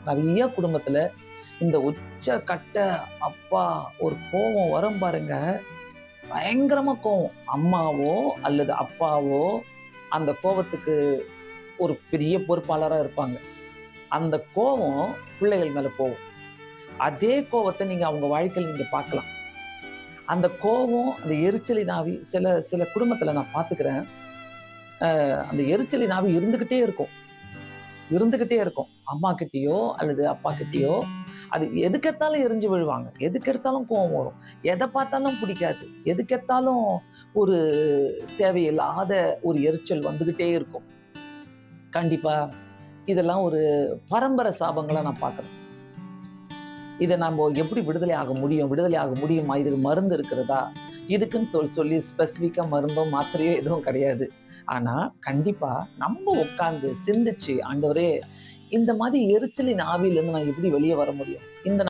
நிறைய குடும்பத்துல இந்த உச்ச கட்ட அப்பா ஒரு கோபம் வரும் பாருங்க, பயங்கரமா கோவம். அம்மாவோ அல்லது அப்பாவோ அந்த கோவத்துக்கு ஒரு பெரிய பொறுப்பாளரா இருப்பாங்க. அந்த கோவம் பிள்ளைகள் மேல போகும். அதே கோவத்த நீங்க அவங்க வாழ்க்கையில நீங்க பார்க்கலாம். அந்த கோவம், அந்த எரிச்சலின் ஆவி சில சில குடும்பத்துல நான் பார்த்துக்கிறேன். அந்த எரிச்சலின் ஆவி இருந்துகிட்டே இருக்கும். இருந்துகிட்டே இருக்கும். அம்மாகிட்டயோ அல்லது அப்பாகிட்டயோ அது எதுக்கெடுத்தாலும் எரிஞ்சு விழுவாங்க. எதுக்கெடுத்தாலும் கோவம் வரும். எத பார்த்தாலும் பிடிக்காது. எதுக்கெடுத்தாலும் ஒரு தேவையில்லாத ஒரு எரிச்சல் வந்துகிட்டே இருக்கும். கண்டிப்பா இதெல்லாம் ஒரு பரம்பரை சாபங்களா நான் பார்க்குறேன். இத நம்ப எப்படி விடுதலை ஆக முடியும்? விடுதலை ஆக முடியுமா? இதுக்கு மருந்து இருக்கிறதா? இதுக்குன்னு சொல்லி ஸ்பெசிஃபிக்கா மருந்தோ, மாத்திரையோ எதுவும் கிடையாது. ஆனா, கண்டிப்பா நம்ம உட்கார்ந்து சிந்திச்சு, ஆண்டவரே இந்த மாரி எரிச்சலின் ஆவியிலிருந்து நான் எப்படி வெளிய வர முடியும்? இந்த